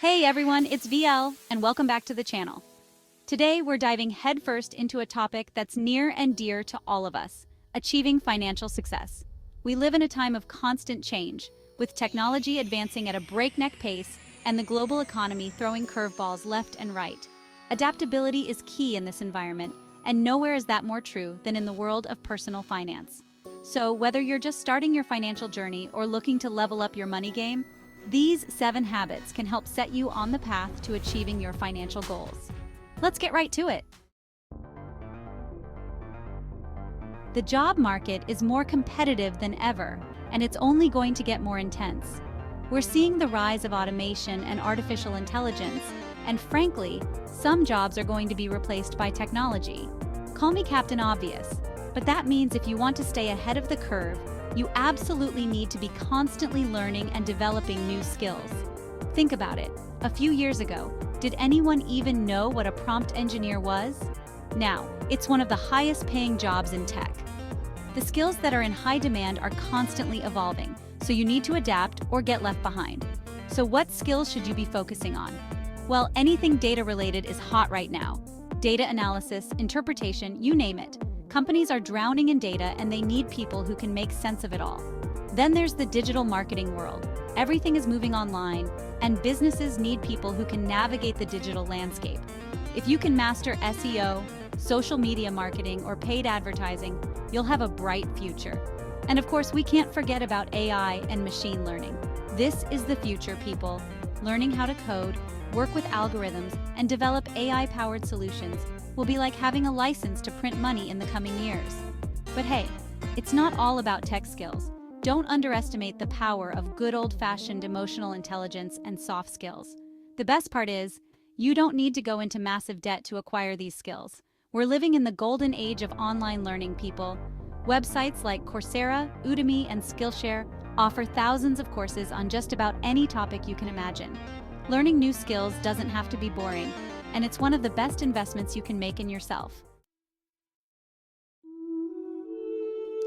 Hey everyone, it's VL, and welcome back to the channel. Today we're diving headfirst into a topic that's near and dear to all of us, achieving financial success. We live in a time of constant change, with technology advancing at a breakneck pace and the global economy throwing curveballs left and right. Adaptability is key in this environment, and nowhere is that more true than in the world of personal finance. So whether you're just starting your financial journey or looking to level up your money game, these 7 habits can help set you on the path to achieving your financial goals. Let's get right to it. The job market is more competitive than ever, and it's only going to get more intense. We're seeing the rise of automation and artificial intelligence, and frankly, some jobs are going to be replaced by technology. Call me Captain Obvious, but that means if you want to stay ahead of the curve, you absolutely need to be constantly learning and developing new skills. Think about it. A few years ago, did anyone even know what a prompt engineer was? Now, it's one of the highest paying jobs in tech. The skills that are in high demand are constantly evolving, so you need to adapt or get left behind. So what skills should you be focusing on? Well, anything data related is hot right now. Data analysis, interpretation, you name it. Companies are drowning in data and they need people who can make sense of it all. Then there's the digital marketing world. Everything is moving online, and businesses need people who can navigate the digital landscape. If you can master SEO, social media marketing, or paid advertising, you'll have a bright future. And of course, we can't forget about AI and machine learning. This is the future, people. Learning how to code, work with algorithms, and develop AI-powered solutions will be like having a license to print money in the coming years. But hey, it's not all about tech skills. Don't underestimate the power of good old-fashioned emotional intelligence and soft skills. The best part is, you don't need to go into massive debt to acquire these skills. We're living in the golden age of online learning, people. Websites like Coursera, Udemy, and Skillshare offer thousands of courses on just about any topic you can imagine. Learning new skills doesn't have to be boring, and it's one of the best investments you can make in yourself.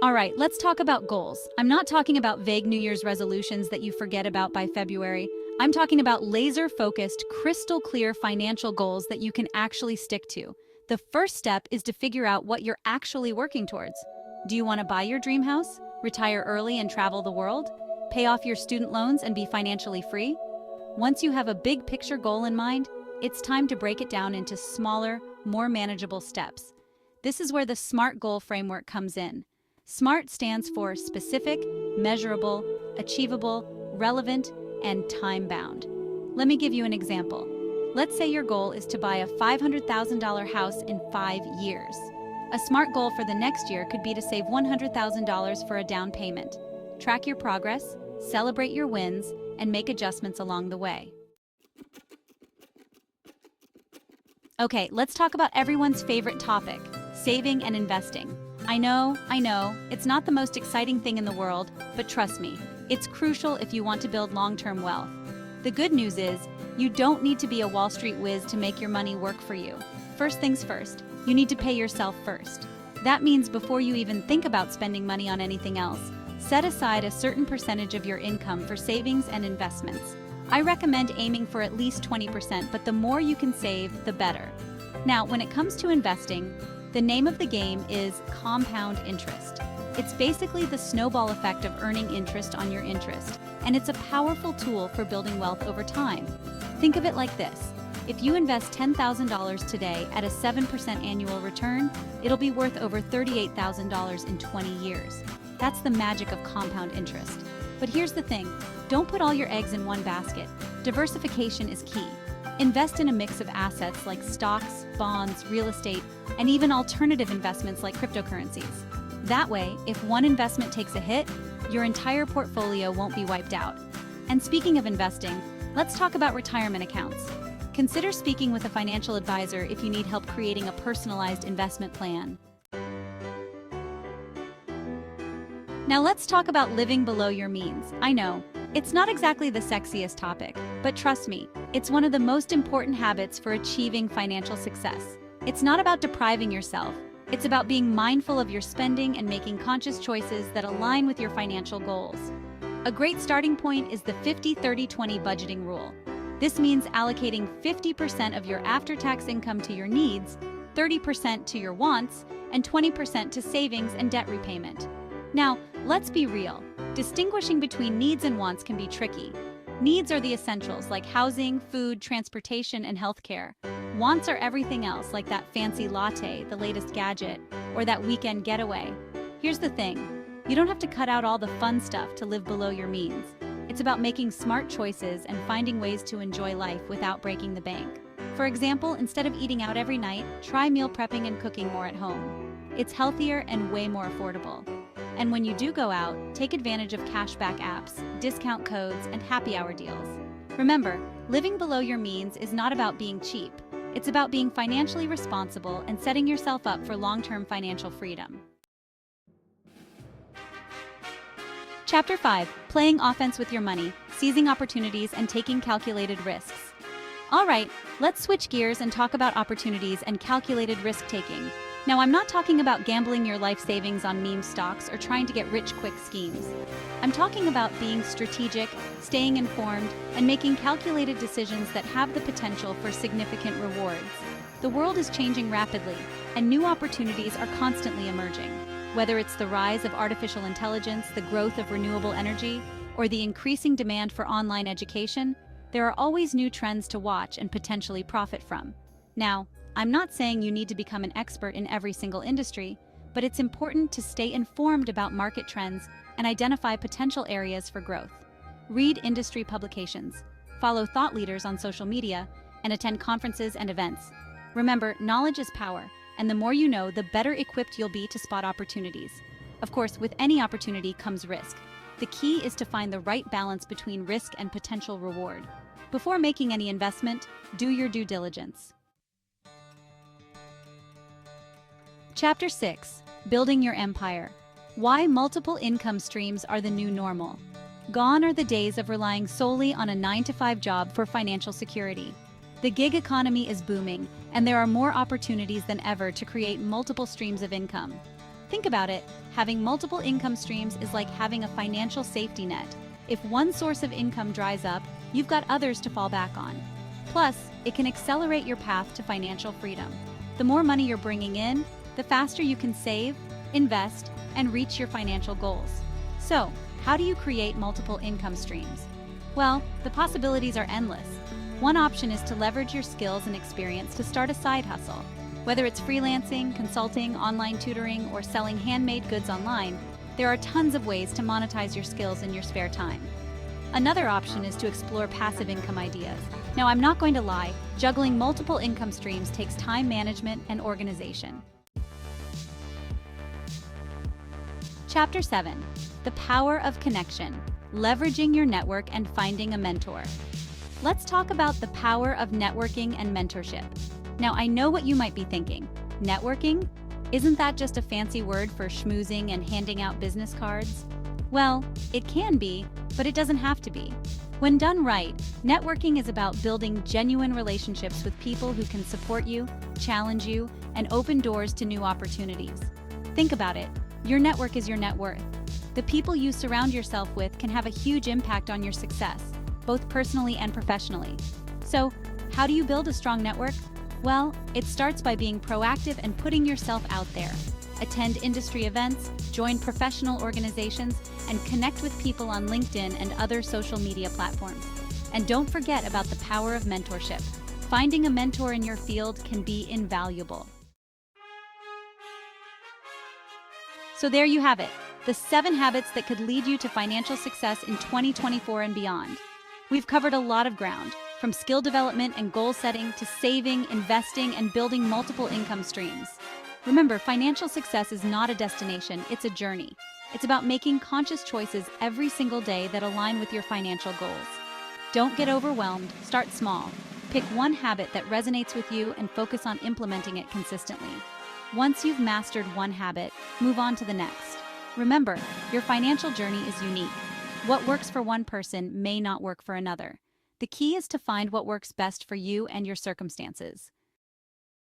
All right, let's talk about goals. I'm not talking about vague New Year's resolutions that you forget about by February. I'm talking about laser-focused, crystal-clear financial goals that you can actually stick to. The first step is to figure out what you're actually working towards. Do you want to buy your dream house, retire early and travel the world, pay off your student loans and be financially free? Once you have a big picture goal in mind, it's time to break it down into smaller, more manageable steps. This is where the SMART goal framework comes in. SMART stands for specific, measurable, achievable, relevant, and time-bound. Let me give you an example. Let's say your goal is to buy a $500,000 house in 5 years. A SMART goal for the next year could be to save $100,000 for a down payment. Track your progress, celebrate your wins, and make adjustments along the way. Okay, let's talk about everyone's favorite topic, saving and investing. I know, it's not the most exciting thing in the world, but trust me, it's crucial if you want to build long-term wealth. The good news is, you don't need to be a Wall Street whiz to make your money work for you. First things first, you need to pay yourself first. That means before you even think about spending money on anything else, set aside a certain percentage of your income for savings and investments. I recommend aiming for at least 20%, but the more you can save, the better. Now, when it comes to investing, the name of the game is compound interest. It's basically the snowball effect of earning interest on your interest, and it's a powerful tool for building wealth over time. Think of it like this. If you invest $10,000 today at a 7% annual return, it'll be worth over $38,000 in 20 years. That's the magic of compound interest. But here's the thing, don't put all your eggs in one basket. Diversification is key. Invest in a mix of assets like stocks, bonds, real estate, and even alternative investments like cryptocurrencies. That way, if one investment takes a hit, your entire portfolio won't be wiped out. And speaking of investing, let's talk about retirement accounts. Consider speaking with a financial advisor if you need help creating a personalized investment plan. Now let's talk about living below your means. I know, it's not exactly the sexiest topic, but trust me, it's one of the most important habits for achieving financial success. It's not about depriving yourself, it's about being mindful of your spending and making conscious choices that align with your financial goals. A great starting point is the 50-30-20 budgeting rule. This means allocating 50% of your after-tax income to your needs, 30% to your wants, and 20% to savings and debt repayment. Now, let's be real. Distinguishing between needs and wants can be tricky. Needs are the essentials like housing, food, transportation, and healthcare. Wants are everything else like that fancy latte, the latest gadget, or that weekend getaway. Here's the thing. You don't have to cut out all the fun stuff to live below your means. It's about making smart choices and finding ways to enjoy life without breaking the bank. For example, instead of eating out every night, try meal prepping and cooking more at home. It's healthier and way more affordable. And when you do go out, take advantage of cashback apps, discount codes, and happy hour deals. Remember, living below your means is not about being cheap. It's about being financially responsible and setting yourself up for long-term financial freedom. Chapter 5. Playing offense with your money, seizing opportunities, and taking calculated risks. All right, let's switch gears and talk about opportunities and calculated risk-taking. Now, I'm not talking about gambling your life savings on meme stocks or trying to get rich quick schemes. I'm talking about being strategic, staying informed, and making calculated decisions that have the potential for significant rewards. The world is changing rapidly, and new opportunities are constantly emerging. Whether it's the rise of artificial intelligence, the growth of renewable energy, or the increasing demand for online education, there are always new trends to watch and potentially profit from. Now, I'm not saying you need to become an expert in every single industry, but it's important to stay informed about market trends and identify potential areas for growth. Read industry publications, follow thought leaders on social media, and attend conferences and events. Remember, knowledge is power, and the more you know, the better equipped you'll be to spot opportunities. Of course, with any opportunity comes risk. The key is to find the right balance between risk and potential reward. Before making any investment, do your due diligence. Chapter 6. Building your empire. Why multiple income streams are the new normal. Gone are the days of relying solely on a 9-to-5 job for financial security. The gig economy is booming, and there are more opportunities than ever to create multiple streams of income. Think about it, having multiple income streams is like having a financial safety net. If one source of income dries up, you've got others to fall back on. Plus, it can accelerate your path to financial freedom. The more money you're bringing in, the faster you can save, invest, and reach your financial goals. So, how do you create multiple income streams? Well, the possibilities are endless. One option is to leverage your skills and experience to start a side hustle. Whether it's freelancing, consulting, online tutoring, or selling handmade goods online, there are tons of ways to monetize your skills in your spare time. Another option is to explore passive income ideas. Now, I'm not going to lie, juggling multiple income streams takes time management and organization. Chapter 7. The power of connection, leveraging your network and finding a mentor. Let's talk about the power of networking and mentorship. Now, I know what you might be thinking. Networking? Isn't that just a fancy word for schmoozing and handing out business cards? Well, it can be, but it doesn't have to be. When done right, networking is about building genuine relationships with people who can support you, challenge you, and open doors to new opportunities. Think about it. Your network is your net worth. The people you surround yourself with can have a huge impact on your success, both personally and professionally. So, how do you build a strong network? Well, it starts by being proactive and putting yourself out there. Attend industry events, join professional organizations, and connect with people on LinkedIn and other social media platforms. And don't forget about the power of mentorship. Finding a mentor in your field can be invaluable. So there you have it, the 7 habits that could lead you to financial success in 2024 and beyond. We've covered a lot of ground, from skill development and goal setting to saving, investing, and building multiple income streams. Remember, financial success is not a destination, it's a journey. It's about making conscious choices every single day that align with your financial goals. Don't get overwhelmed, start small. Pick one habit that resonates with you and focus on implementing it consistently. Once you've mastered one habit, move on to the next. Remember, your financial journey is unique. What works for one person may not work for another. The key is to find what works best for you and your circumstances.